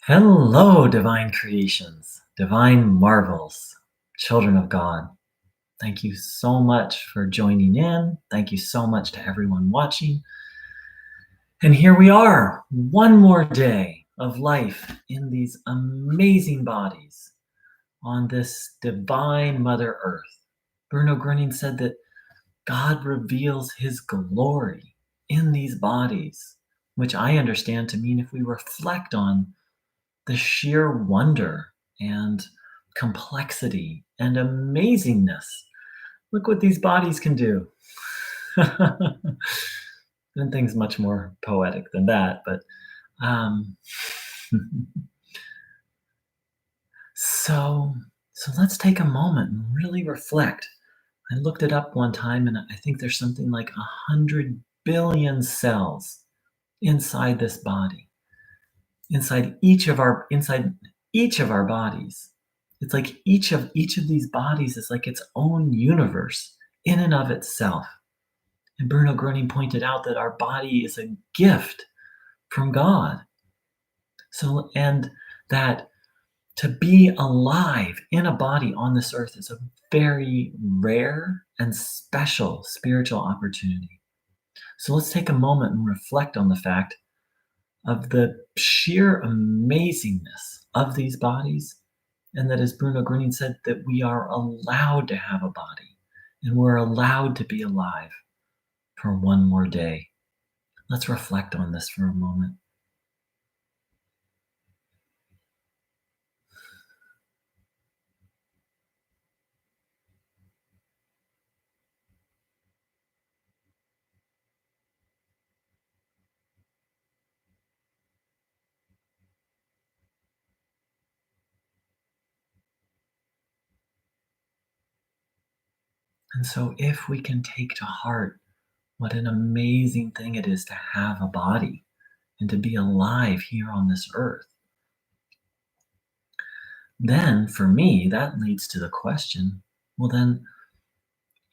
Hello, divine creations, divine marvels, children of God. Thank you so much for joining in. Thank you so much to everyone watching. And here we are, one more day of life in these amazing bodies on this divine Mother Earth. Bruno Groening said that God reveals his glory in these bodies, which I understand to mean if we reflect on the sheer wonder and complexity and amazingness. Look what these bodies can do. And things much more poetic than that, but um, so let's take a moment and really reflect. I looked it up one time, and I think there's something like 100 billion cells inside this body, inside each of our bodies. It's like each of these bodies is like its own universe in and of itself. And Bruno Groening pointed out that our body is a gift from God. So, and that to be alive in a body on this earth is a very rare and special spiritual opportunity. So let's take a moment and reflect on the fact of the sheer amazingness of these bodies, and that, as Bruno Groening said, that we are allowed to have a body and we're allowed to be alive for one more day. Let's reflect on this for a moment. And so, if we can take to heart what an amazing thing it is to have a body and to be alive here on this earth, then for me, that leads to the question, well, then,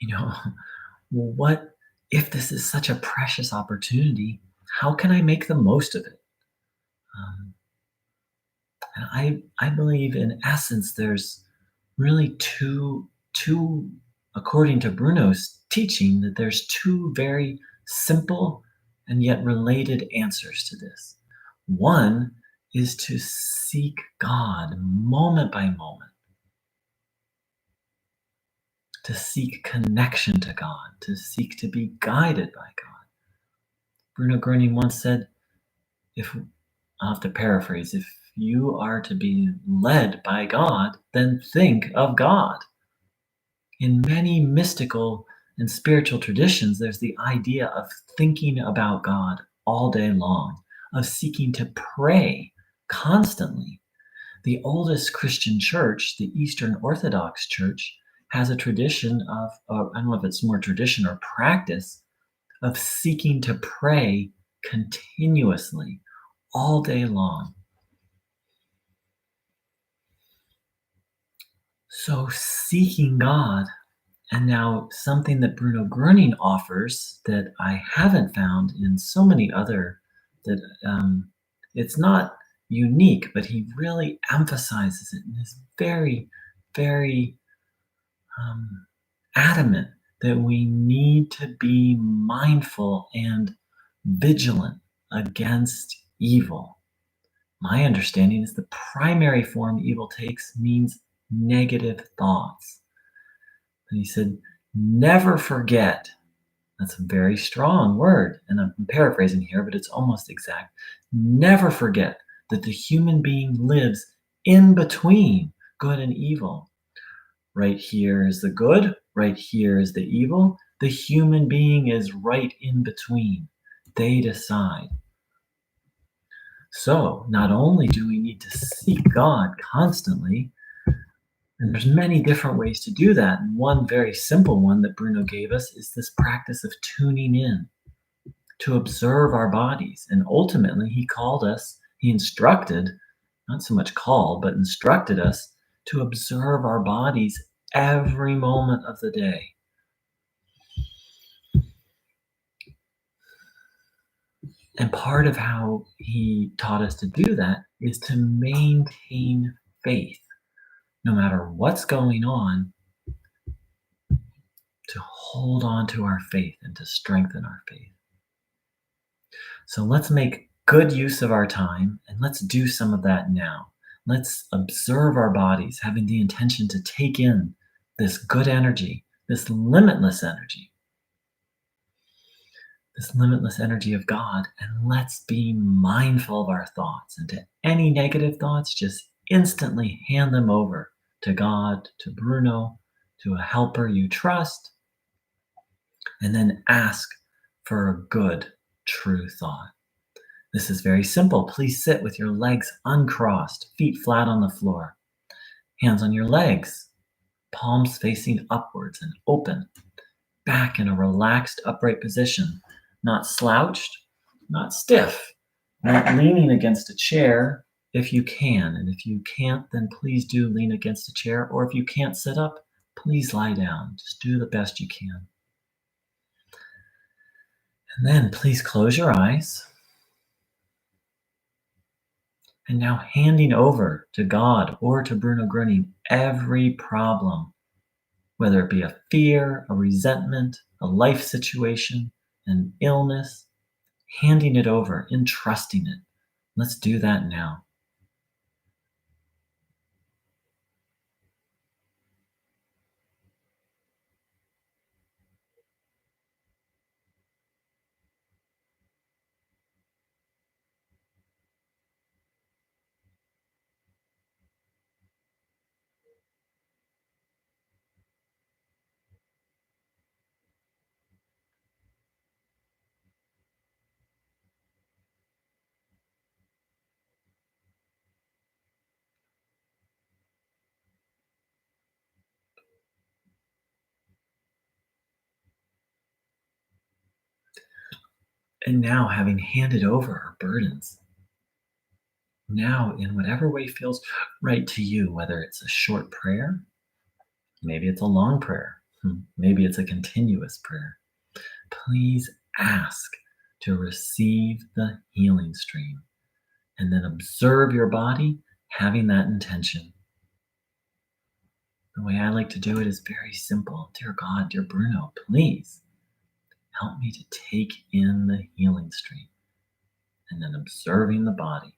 you know, well, what if this is such a precious opportunity? How can I make the most of it? Um, and I believe, in essence, there's really two, according to Bruno's teaching, that there's two very simple and yet related answers to this. One is to seek God moment by moment, to seek connection to God, to seek to be guided by God. Bruno Groening once said, if I'll have to paraphrase, if you are to be led by God, then think of God. In many mystical and spiritual traditions, there's the idea of thinking about God all day long, of seeking to pray constantly. The oldest Christian church, the Eastern Orthodox Church, has a tradition of, I don't know if it's more tradition or practice, of seeking to pray continuously all day long. So, seeking God. And now, something that Bruno Groening offers that I haven't found in so many other, that it's not unique, but he really emphasizes it and is very, very adamant that we need to be mindful and vigilant against evil. My understanding is the primary form evil takes means negative thoughts. And he said, never forget. That's a very strong word. And I'm paraphrasing here, but it's almost exact. Never forget that the human being lives in between good and evil. Right here is the good, right here is the evil. The human being is right in between. They decide. So, not only do we need to seek God constantly, and there's many different ways to do that. And one very simple one that Bruno gave us is this practice of tuning in to observe our bodies. And ultimately, he instructed, not so much called, but instructed us to observe our bodies every moment of the day. And part of how he taught us to do that is to maintain faith no matter what's going on, to hold on to our faith and to strengthen our faith. So let's make good use of our time and let's do some of that now. Let's observe our bodies, having the intention to take in this good energy, this limitless energy of God, and let's be mindful of our thoughts. And to any negative thoughts, just instantly hand them over to God, to Bruno, to a helper you trust, and then ask for a good, true thought. This is very simple. Please sit with your legs uncrossed, feet flat on the floor, hands on your legs, palms facing upwards and open, back in a relaxed, upright position, not slouched, not stiff, not leaning against a chair if you can. And if you can't, then please do lean against a chair. Or if you can't sit up, please lie down. Just do the best you can. And then please close your eyes. And now handing over to God or to Bruno Groening every problem, whether it be a fear, a resentment, a life situation, an illness, handing it over, entrusting it. Let's do that now. And now, having handed over our burdens, now in whatever way feels right to you, whether it's a short prayer, maybe it's a long prayer, maybe it's a continuous prayer, please ask to receive the healing stream and then observe your body having that intention. The way I like to do it is very simple. Dear God, dear Bruno, please help me to take in the healing stream and then observing the body.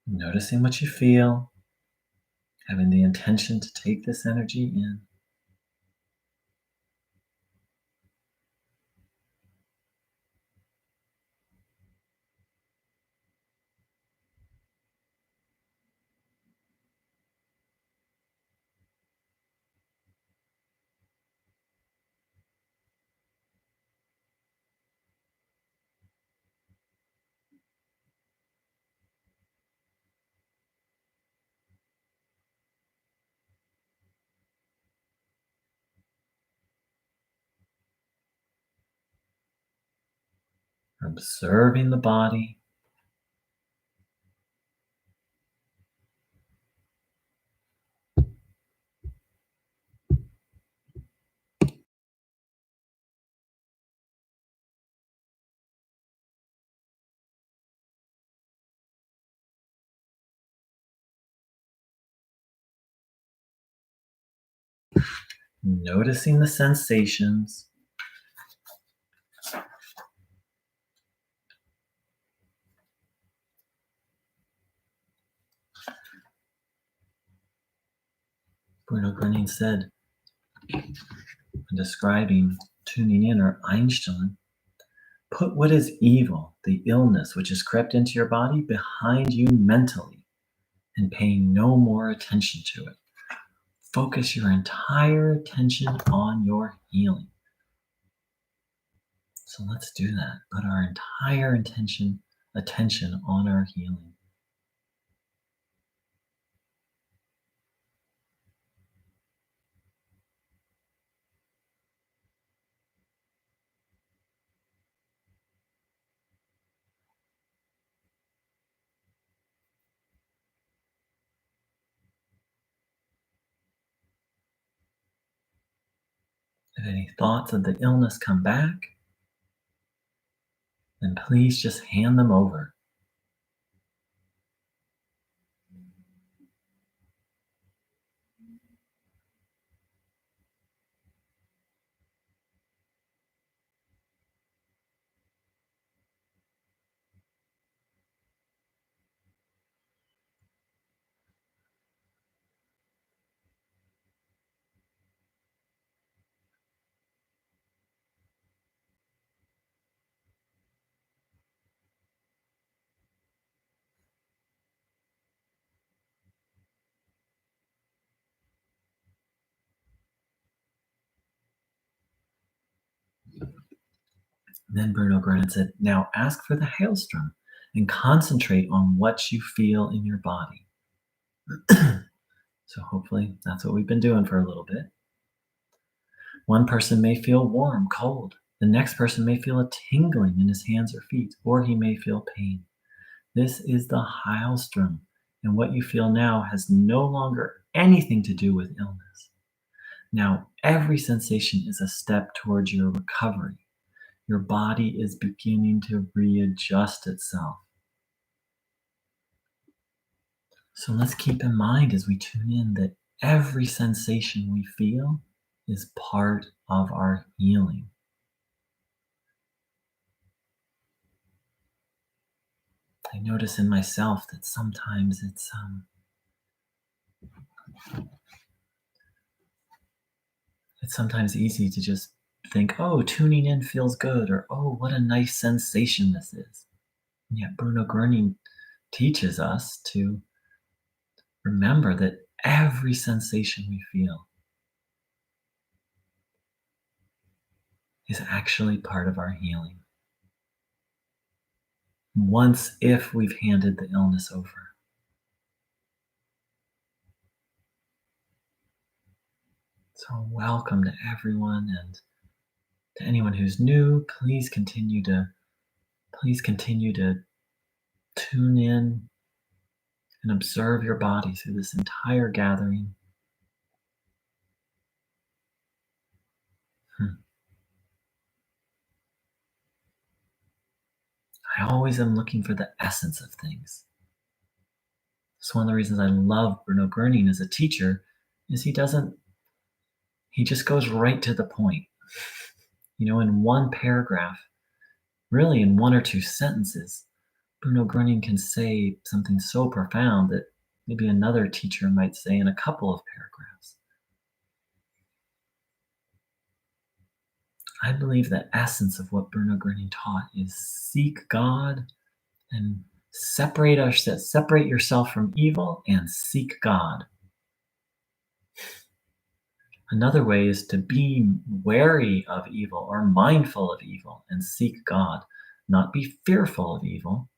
Noticing what you feel, having the intention to take this energy in. Observing the body. Noticing the sensations. Bruno Groening said, when describing tuning in, or Einstein, put what is evil, the illness which has crept into your body, behind you mentally and pay no more attention to it. Focus your entire attention on your healing. So let's do that. Put our entire intention attention on our healing. If any thoughts of the illness come back, then please just hand them over. Then Bruno Groening said, now ask for the hailstone and concentrate on what you feel in your body. So hopefully that's what we've been doing for a little bit. One person may feel warm, cold. The next person may feel a tingling in his hands or feet, or he may feel pain. This is the Heilstrom, and what you feel now has no longer anything to do with illness. Now, every sensation is a step towards your recovery. Your body is beginning to readjust itself. So let's keep in mind as we tune in that every sensation we feel is part of our healing. I notice in myself that sometimes it's sometimes easy to just think, oh, tuning in feels good, or oh, what a nice sensation this is. And yet Bruno Groening teaches us to remember that every sensation we feel is actually part of our healing. Once, if we've handed the illness over. So welcome to everyone, and to anyone who's new, please continue to tune in and observe your body through this entire gathering. I always am looking for the essence of things. It's one of the reasons I love Bruno Groening as a teacher is he just goes right to the point. In one paragraph, really in one or two sentences, Bruno Groening can say something so profound that maybe another teacher might say in a couple of paragraphs. I believe the essence of what Bruno Groening taught is seek God and separate yourself from evil and seek God. Another way is to be wary of evil or mindful of evil and seek God. Not be fearful of evil,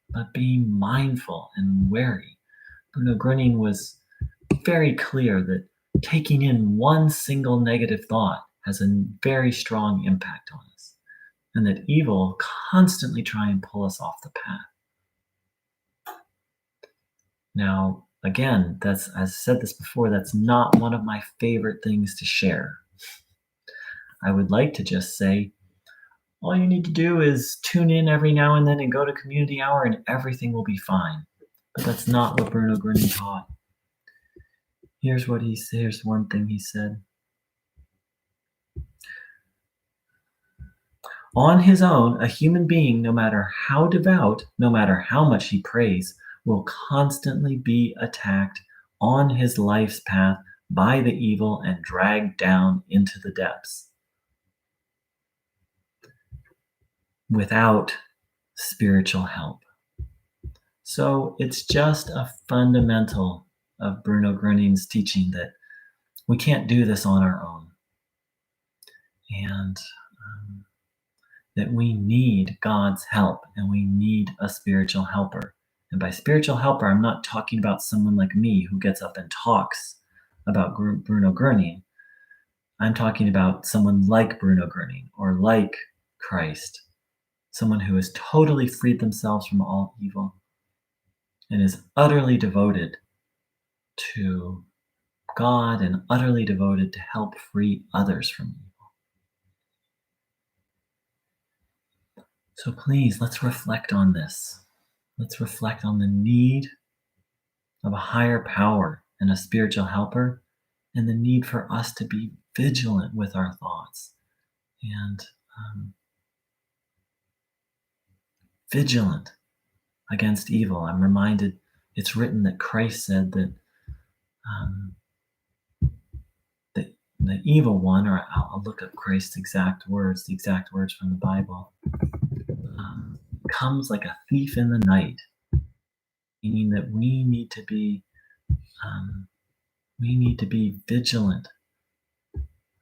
but be mindful and wary. Bruno Groening was very clear that taking in one single negative thought has a very strong impact on us, and that evil will constantly try and pull us off the path. Now, again, as I said this before, that's not one of my favorite things to share. I would like to just say, all you need to do is tune in every now and then and go to community hour and everything will be fine. But that's not what Bruno Groening taught. Here's one thing he said. On his own, a human being, no matter how devout, no matter how much he prays, will constantly be attacked on his life's path by the evil and dragged down into the depths. Without spiritual help. So it's just a fundamental of Bruno Groening's teaching that we can't do this on our own. And that we need God's help and we need a spiritual helper. And by spiritual helper, I'm not talking about someone like me who gets up and talks about Bruno Groening. I'm talking about someone like Bruno Groening or like Christ, someone who has totally freed themselves from all evil and is utterly devoted to God and utterly devoted to help free others from evil. So please, let's reflect on this. Let's reflect on the need of a higher power and a spiritual helper, and the need for us to be vigilant with our thoughts and vigilant against evil. I'm reminded it's written that Christ said that um, the evil one, or I'll look up Christ's exact words, the exact words from the Bible, um, comes like a thief in the night, meaning that we need to be vigilant,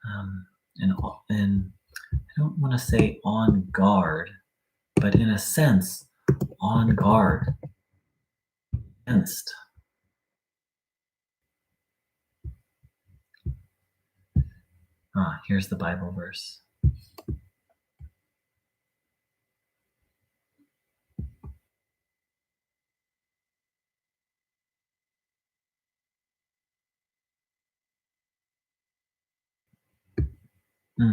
um, and and I don't want to say on guard, but in a sense, on guard against. Here's the Bible verse. Hmm.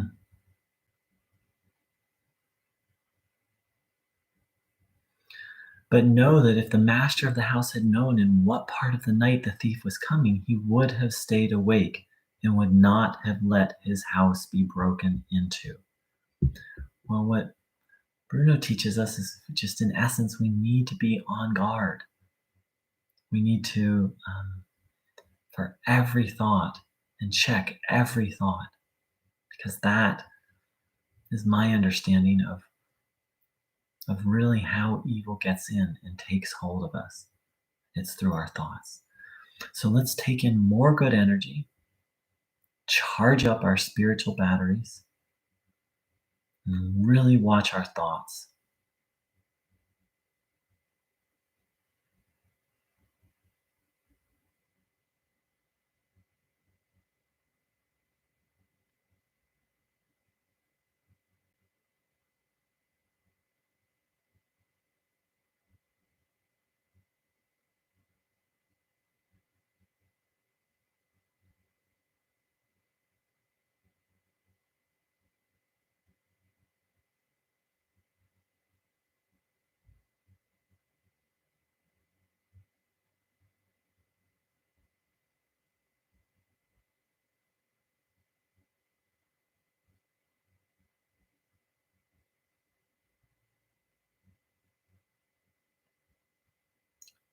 But know that if the master of the house had known in what part of the night the thief was coming, he would have stayed awake and would not have let his house be broken into. Well, what Bruno teaches us is just in essence, we need to be on guard. We need to, for every thought, and check every thought, because that is my understanding of really how evil gets in and takes hold of us. It's through our thoughts. So let's take in more good energy, charge up our spiritual batteries, and really watch our thoughts.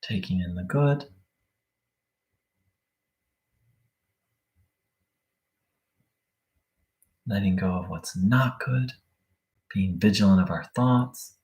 Taking in the good, letting go of what's not good, being vigilant of our thoughts.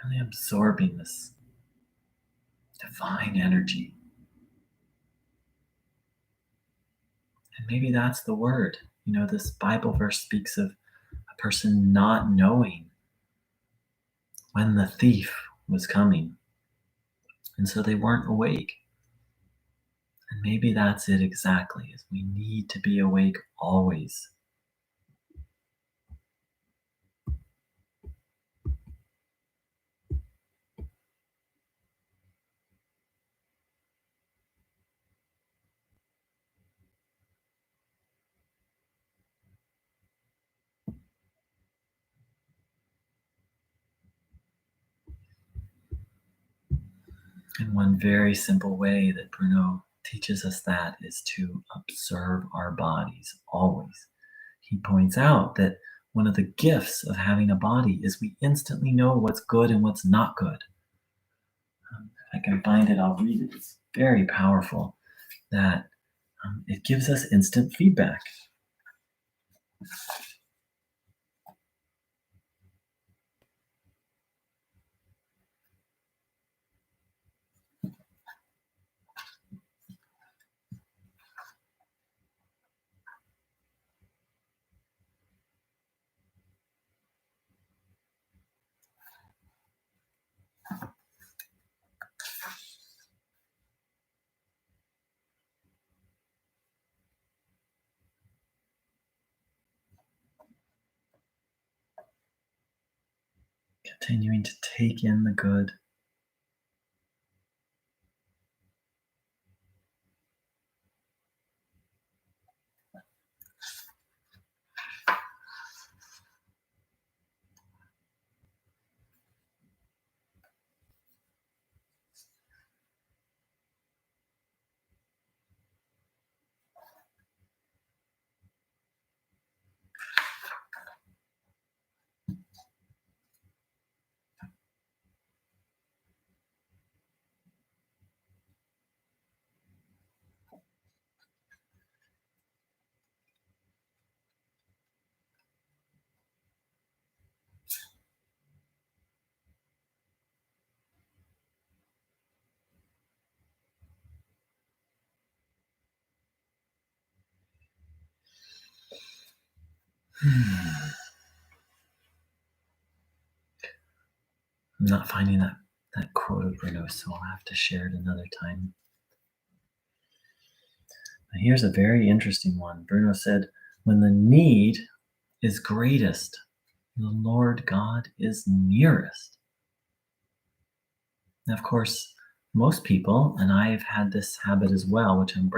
Really absorbing this divine energy And maybe that's the word. This Bible verse speaks of a person not knowing when the thief was coming. And so they weren't awake. And maybe that's it exactly, is we need to be awake always. And one very simple way that Bruno teaches us that is to observe our bodies always. He points out that one of the gifts of having a body is we instantly know what's good and what's not good. If I can find it, I'll read it. It's very powerful that it gives us instant feedback. Continuing to take in the good. I'm not finding that quote of Bruno, so I'll have to share it another time. Now, here's a very interesting one. Bruno said, when the need is greatest, the Lord God is nearest. Now, of course, most people, and I've had this habit as well, which I'm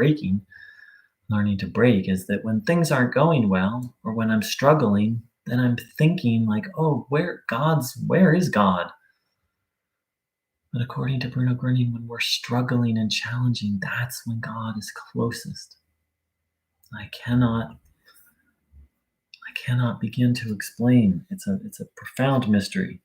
learning to break, is that when things aren't going well or when I'm struggling, then I'm thinking like, oh, where is God? But according to Bruno Groening, when we're struggling and challenging, that's when God is closest. I cannot begin to explain. It's a profound mystery.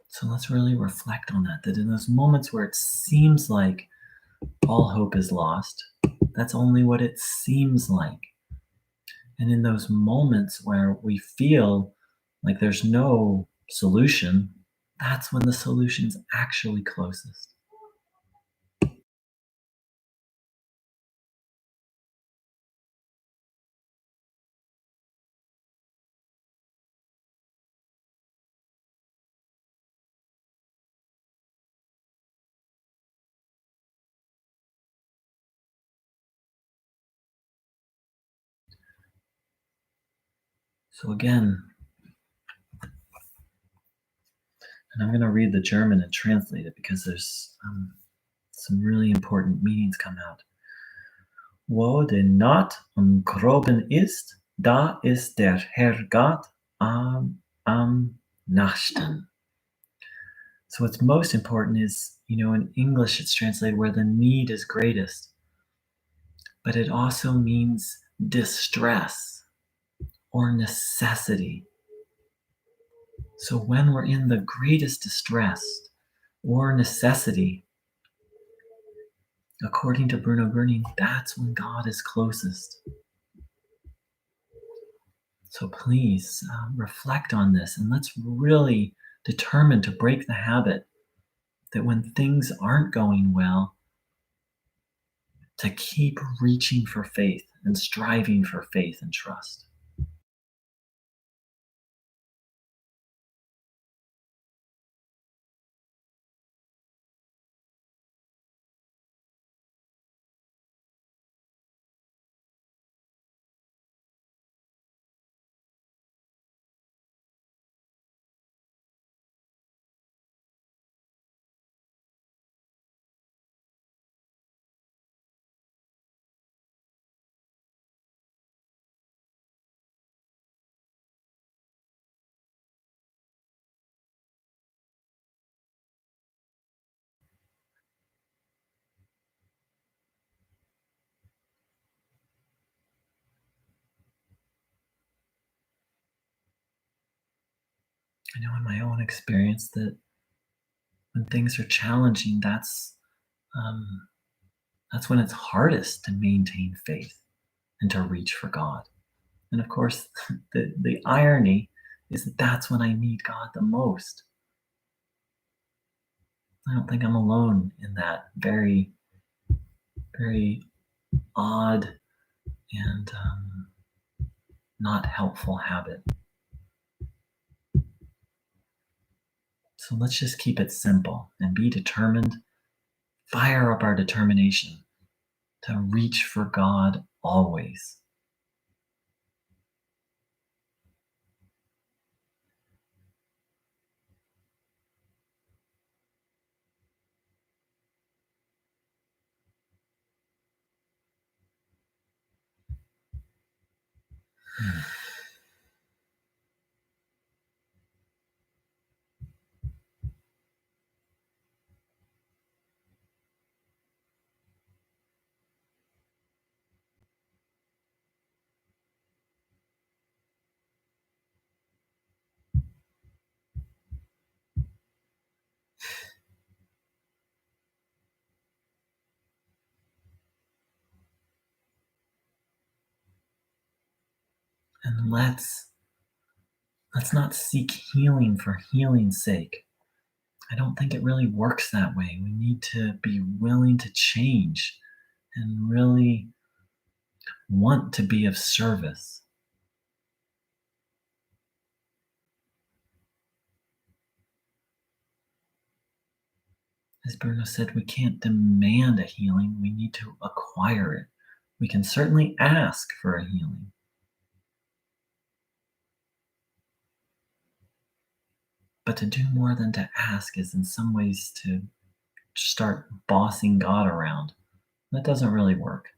So let's really reflect on that in those moments where it seems like all hope is lost, that's only what it seems like. And in those moments where we feel like there's no solution, that's when the solution's actually closest. So again, and I'm going to read the German and translate it because there's some really important meanings come out. Wo de Nacht umgroben ist, da ist der Herr Gott am nachten. So what's most important is, in English it's translated where the need is greatest, but it also means distress or necessity. So when we're in the greatest distress or necessity, according to Bruno Groening, that's when God is closest. So please reflect on this and let's really determine to break the habit that when things aren't going well, to keep reaching for faith and striving for faith and trust. I know in my own experience that when things are challenging, um, that's when it's hardest to maintain faith and to reach for God. And of course, the irony is that that's when I need God the most. I don't think I'm alone in that very odd and not helpful habit. So let's just keep it simple and be determined. Fire up our determination to reach for God always. And let's not seek healing for healing's sake. I don't think it really works that way. We need to be willing to change and really want to be of service. As Bruno said, we can't demand a healing, we need to acquire it. We can certainly ask for a healing, but to do more than to ask is in some ways to start bossing God around. That doesn't really work.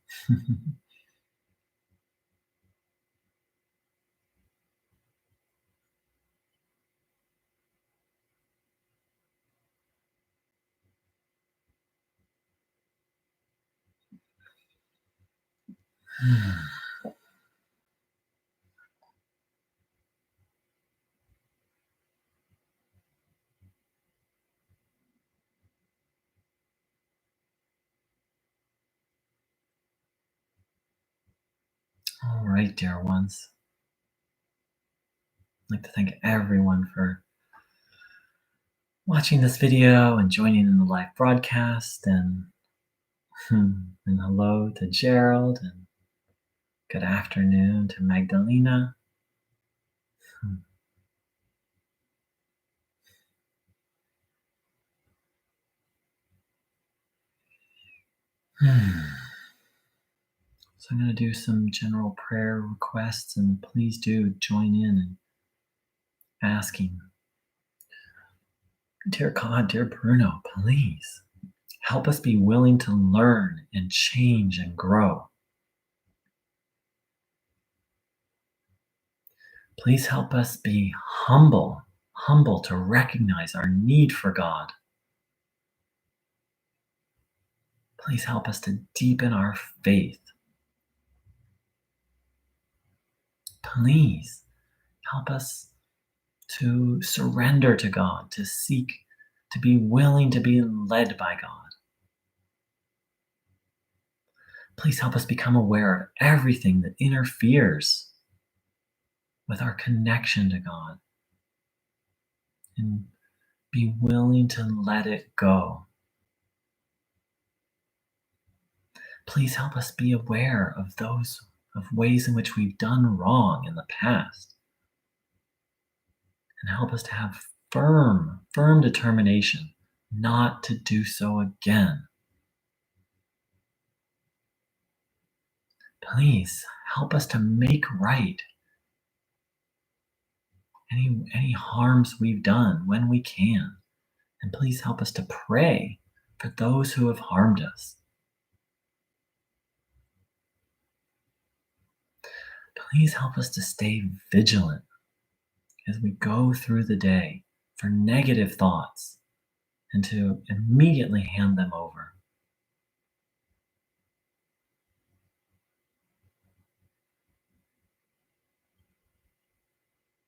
All right, dear ones. I'd like to thank everyone for watching this video and joining in the live broadcast. And hello to Gerald, and good afternoon to Magdalena. So I'm going to do some general prayer requests, and please do join in and asking. Dear God, dear Bruno, please help us be willing to learn and change and grow. Please help us be humble to recognize our need for God. Please help us to deepen our faith. Please help us to surrender to God, to seek, to be willing to be led by God. Please help us become aware of everything that interferes with our connection to God, and be willing to let it go. Please help us be aware of those of ways in which we've done wrong in the past, and help us to have firm determination not to do so again. Please help us to make right any harms we've done when we can. And please help us to pray for those who have harmed us. Please help us to stay vigilant as we go through the day for negative thoughts and to immediately hand them over.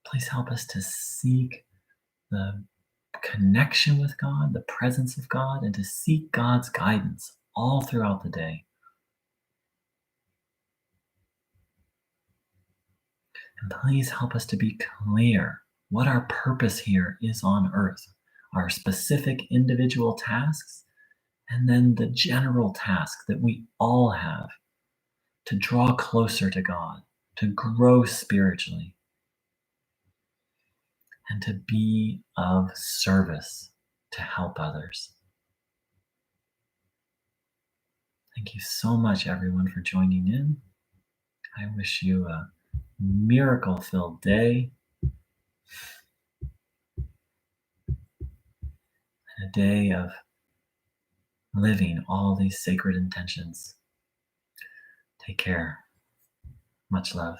Please help us to seek the connection with God, the presence of God, and to seek God's guidance all throughout the day. And please help us to be clear what our purpose here is on earth, our specific individual tasks, and then the general task that we all have to draw closer to God, to grow spiritually, and to be of service to help others. Thank you so much, everyone, for joining in. I wish you a miracle filled day, and a day of living all these sacred intentions. Take care. Much love.